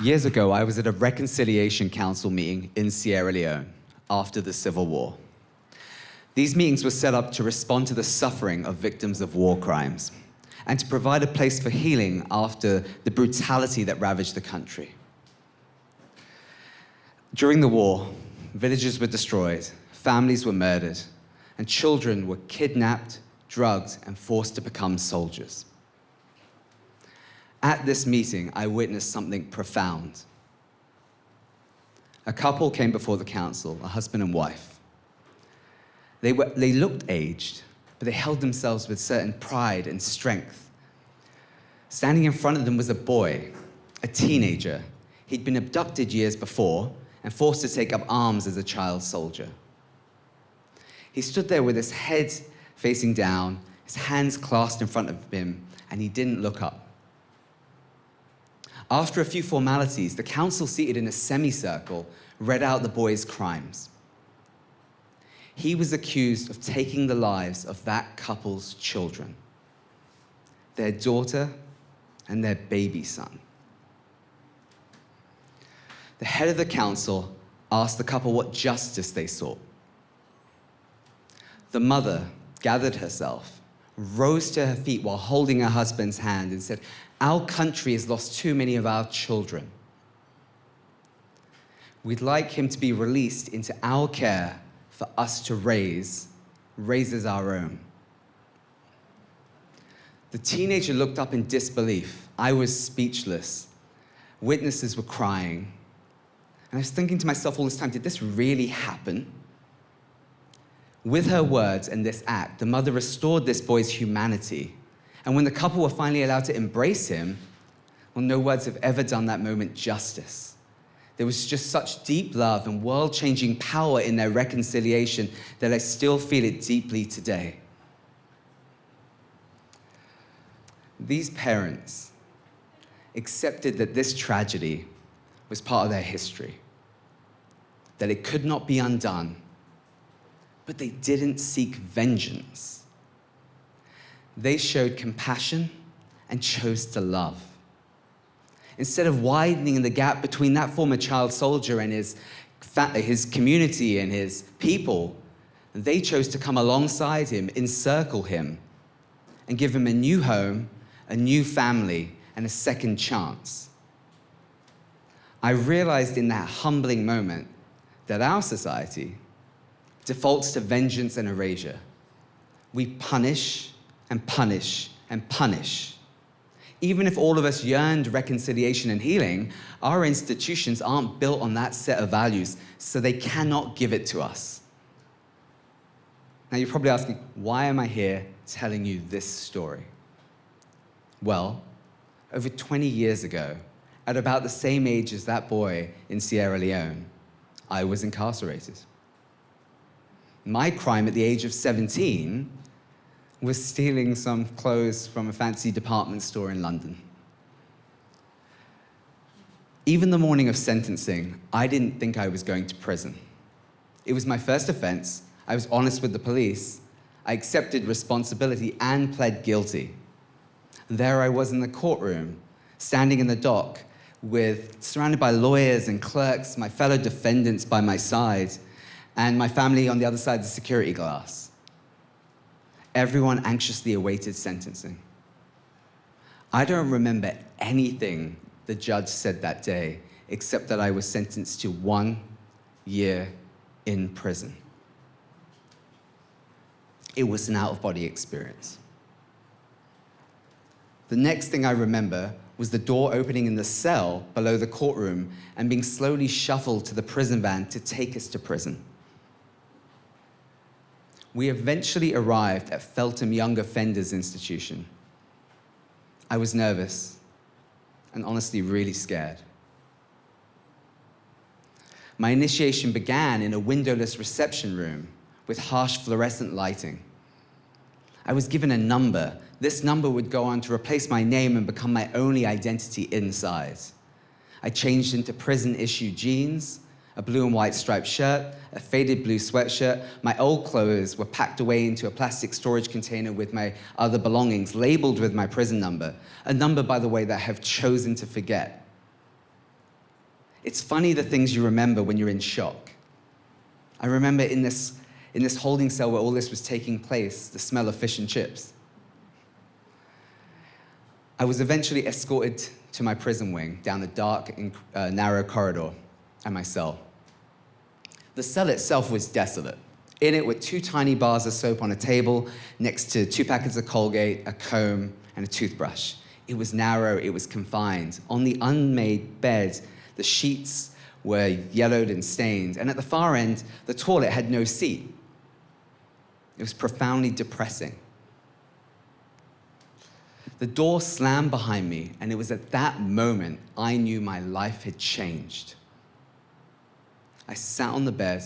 Years ago, I was at a Reconciliation Council meeting in Sierra Leone after the Civil War. These meetings were set up to respond to the suffering of victims of war crimes and to provide a place for healing after the brutality that ravaged the country. During the war, villages were destroyed, families were murdered, and children were kidnapped, drugged, and forced to become soldiers. At this meeting, I witnessed something profound. A couple came before the council, a husband and wife. They looked aged, but they held themselves with certain pride and strength. Standing in front of them was a boy, a teenager. He'd been abducted years before and forced to take up arms as a child soldier. He stood there with his head facing down, his hands clasped in front of him, and he didn't look up. After a few formalities, the council, seated in a semicircle, read out the boy's crimes. He was accused of taking the lives of that couple's children, their daughter and their baby son. The head of the council asked the couple what justice they sought. The mother gathered herself, rose to her feet while holding her husband's hand and said, "Our country has lost too many of our children. We'd like him to be released into our care for us to raise as our own." The teenager looked up in disbelief. I was speechless. Witnesses were crying. And I was thinking to myself all this time, did this really happen? With her words and this act, the mother restored this boy's humanity. And when the couple were finally allowed to embrace him, well, no words have ever done that moment justice. There was just such deep love and world-changing power in their reconciliation that I still feel it deeply today. These parents accepted that this tragedy was part of their history, that it could not be undone, but they didn't seek vengeance. They showed compassion and chose to love. Instead of widening the gap between that former child soldier and his community and his people, they chose to come alongside him, encircle him, and give him a new home, a new family, and a second chance. I realized in that humbling moment that our society defaults to vengeance and erasure. We punish and punish and punish. Even if all of us yearned reconciliation and healing, our institutions aren't built on that set of values, so they cannot give it to us. Now you're probably asking, why am I here telling you this story? Well, over 20 years ago, at about the same age as that boy in Sierra Leone, I was incarcerated. My crime at the age of 17 was stealing some clothes from a fancy department store in London. Even the morning of sentencing, I didn't think I was going to prison. It was my first offense. I was honest with the police. I accepted responsibility and pled guilty. There I was in the courtroom, standing in the dock, surrounded by lawyers and clerks, my fellow defendants by my side, and my family on the other side of the security glass. Everyone anxiously awaited sentencing. I don't remember anything the judge said that day, except that I was sentenced to 1 year in prison. It was an out-of-body experience. The next thing I remember was the door opening in the cell below the courtroom and being slowly shuffled to the prison van to take us to prison. We eventually arrived at Feltham Young Offenders Institution. I was nervous and honestly really scared. My initiation began in a windowless reception room with harsh fluorescent lighting. I was given a number. This number would go on to replace my name and become my only identity inside. I changed into prison-issue jeans, a blue and white striped shirt, a faded blue sweatshirt. My old clothes were packed away into a plastic storage container with my other belongings, labeled with my prison number, a number, by the way, that I have chosen to forget. It's funny the things you remember when you're in shock. I remember in this holding cell where all this was taking place, the smell of fish and chips. I was eventually escorted to my prison wing down a dark and narrow corridor and my cell. The cell itself was desolate. In it were 2 tiny bars of soap on a table next to 2 packets of Colgate, a comb, and a toothbrush. It was narrow, it was confined. On the unmade bed, the sheets were yellowed and stained, and at the far end, the toilet had no seat. It was profoundly depressing. The door slammed behind me, and it was at that moment I knew my life had changed. I sat on the bed,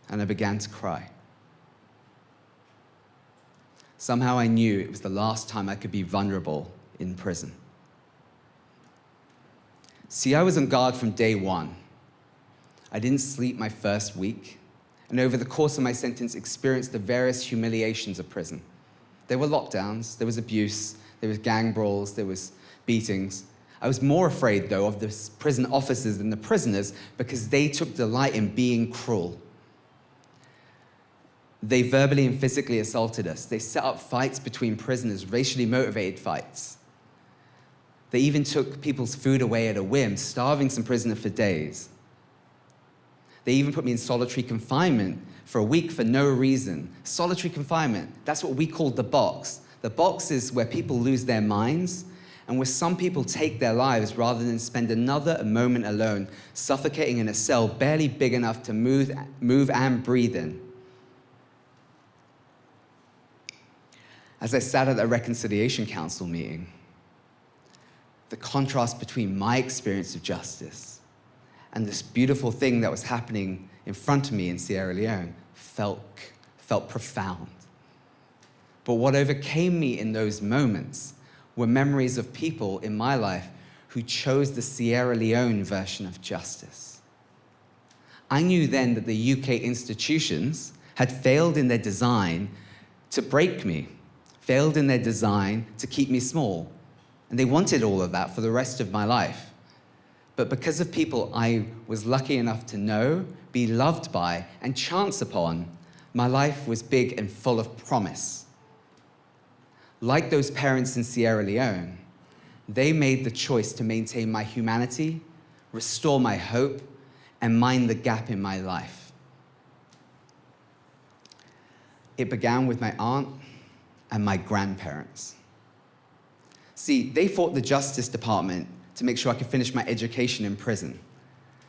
and I began to cry. Somehow I knew it was the last time I could be vulnerable in prison. See, I was on guard from day one. I didn't sleep my first week, and over the course of my sentence, experienced the various humiliations of prison. There were lockdowns, there was abuse, there was gang brawls, there was beatings. I was more afraid, though, of the prison officers than the prisoners because they took delight in being cruel. They verbally and physically assaulted us. They set up fights between prisoners, racially motivated fights. They even took people's food away at a whim, starving some prisoner for days. They even put me in solitary confinement for a week for no reason. Solitary confinement, that's what we called the box. The box is where people lose their minds and where some people take their lives rather than spend another moment alone, suffocating in a cell barely big enough to move and breathe in. As I sat at a Reconciliation Council meeting, the contrast between my experience of justice and this beautiful thing that was happening in front of me in Sierra Leone felt profound. But what overcame me in those moments were memories of people in my life who chose the Sierra Leone version of justice. I knew then that the UK institutions had failed in their design to break me, failed in their design to keep me small. And they wanted all of that for the rest of my life. But because of people I was lucky enough to know, be loved by, and chance upon, my life was big and full of promise. Like those parents in Sierra Leone, they made the choice to maintain my humanity, restore my hope, and mind the gap in my life. It began with my aunt and my grandparents. See, they fought the Justice Department to make sure I could finish my education in prison.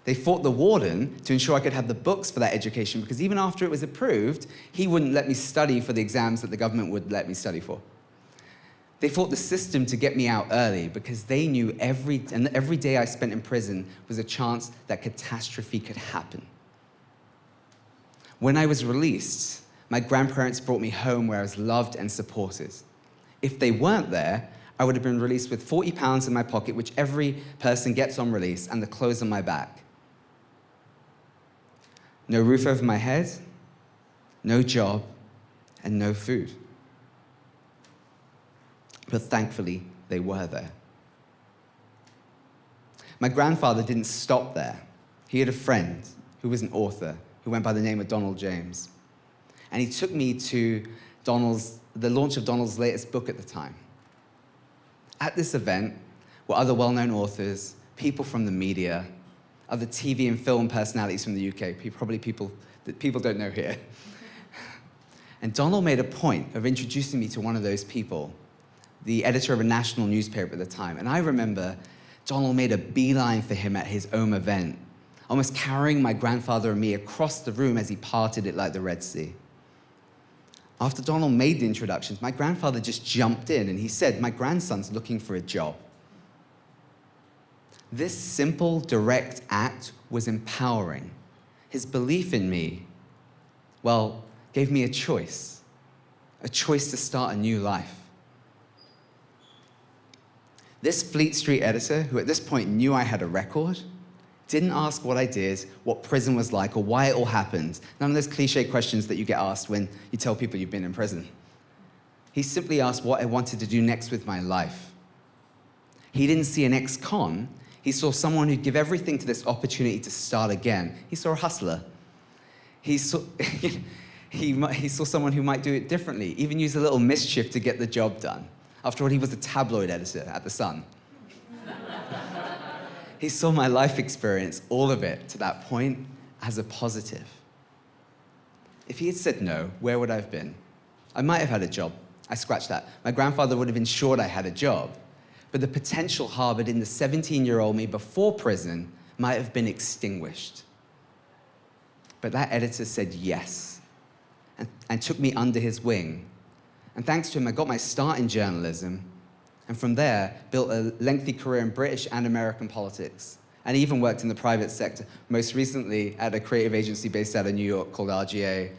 They fought the warden to ensure I could have the books for that education, because even after it was approved, he wouldn't let me study for the exams that the government would let me study for. They fought the system to get me out early because they knew every day I spent in prison was a chance that catastrophe could happen. When I was released, my grandparents brought me home where I was loved and supported. If they weren't there, I would have been released with £40 in my pocket, which every person gets on release, and the clothes on my back. No roof over my head, no job, and no food. But thankfully, they were there. My grandfather didn't stop there. He had a friend who was an author who went by the name of Donald James. And he took me to the launch of Donald's latest book at the time. At this event were other well-known authors, people from the media, other TV and film personalities from the UK, probably people that people don't know here. And Donald made a point of introducing me to one of those people, the editor of a national newspaper at the time. And I remember Donald made a beeline for him at his own event, almost carrying my grandfather and me across the room as he parted it like the Red Sea. After Donald made the introductions, my grandfather just jumped in and he said, "My grandson's looking for a job." This simple, direct act was empowering. His belief in me, well, gave me a choice to start a new life. This Fleet Street editor, who at this point knew I had a record, didn't ask what I did, what prison was like, or why it all happened. None of those cliche questions that you get asked when you tell people you've been in prison. He simply asked what I wanted to do next with my life. He didn't see an ex-con, He saw someone who'd give everything to this opportunity to start again. He saw a hustler. He saw, he saw someone who might do it differently, even use a little mischief to get the job done. After all, he was a tabloid editor at The Sun. He saw my life experience, all of it, to that point, as a positive. If he had said no, where would I have been? I might have had a job. I scratched that. My grandfather would have ensured I had a job. But the potential harbored in the 17-year-old me before prison might have been extinguished. But that editor said yes and took me under his wing. And thanks to him, I got my start in journalism, and from there, built a lengthy career in British and American politics, and even worked in the private sector, most recently at a creative agency based out of New York called RGA,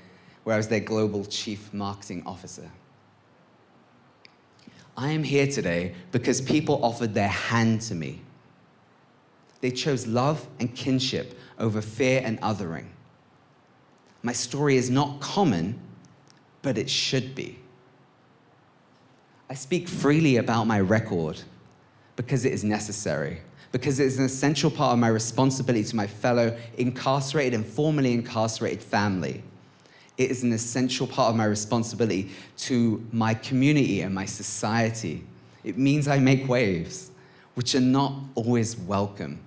where I was their global chief marketing officer. I am here today because people offered their hand to me. They chose love and kinship over fear and othering. My story is not common, but it should be. I speak freely about my record because it is necessary, because it is an essential part of my responsibility to my fellow incarcerated and formerly incarcerated family. It is an essential part of my responsibility to my community and my society. It means I make waves, which are not always welcome.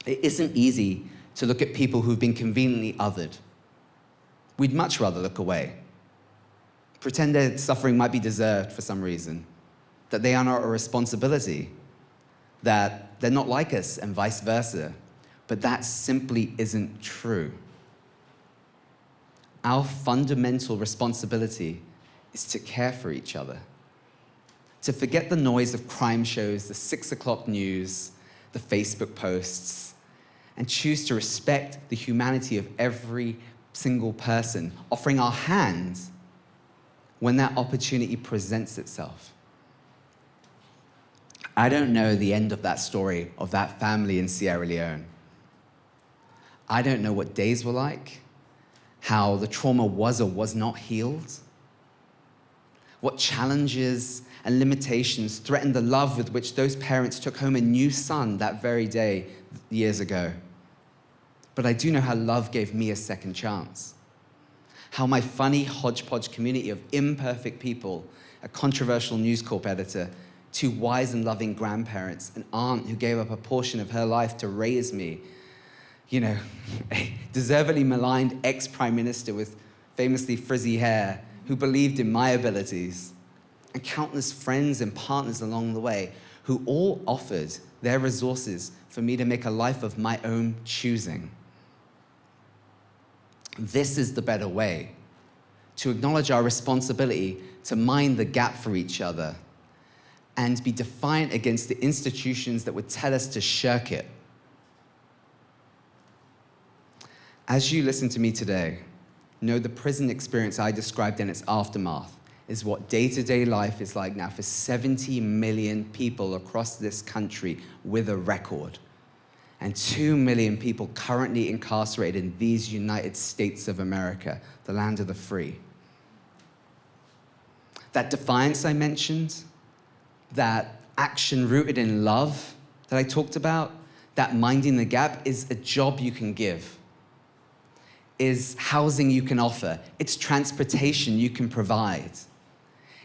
It isn't easy to look at people who've been conveniently othered. We'd much rather look away. Pretend their suffering might be deserved for some reason, that they are not a responsibility, that they're not like us, and vice versa. But that simply isn't true. Our fundamental responsibility is to care for each other, to forget the noise of crime shows, the 6 o'clock news, the Facebook posts, and choose to respect the humanity of every single person, offering our hands when that opportunity presents itself. I don't know the end of that story of that family in Sierra Leone. I don't know what days were like, how the trauma was or was not healed, what challenges and limitations threatened the love with which those parents took home a new son that very day years ago. But I do know how love gave me a second chance. How my funny hodgepodge community of imperfect people, a controversial News Corp editor, 2 wise and loving grandparents, an aunt who gave up a portion of her life to raise me, a deservedly maligned ex-prime minister with famously frizzy hair who believed in my abilities, and countless friends and partners along the way who all offered their resources for me to make a life of my own choosing. This is the better way, to acknowledge our responsibility to mind the gap for each other and be defiant against the institutions that would tell us to shirk it. As you listen to me today, know the prison experience I described and its aftermath is what day-to-day life is like now for 70 million people across this country with a record, and 2 million people currently incarcerated in these United States of America, the land of the free. That defiance I mentioned, that action rooted in love that I talked about, that minding the gap is a job you can give, is housing you can offer, it's transportation you can provide.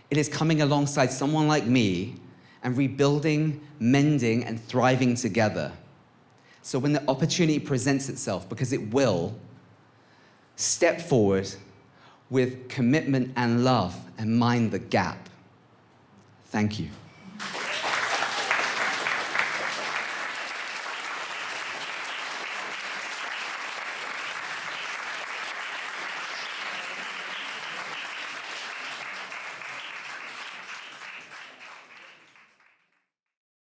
It is coming alongside someone like me and rebuilding, mending, and thriving together. So when the opportunity presents itself, because it will, step forward with commitment and love and mind the gap. Thank you.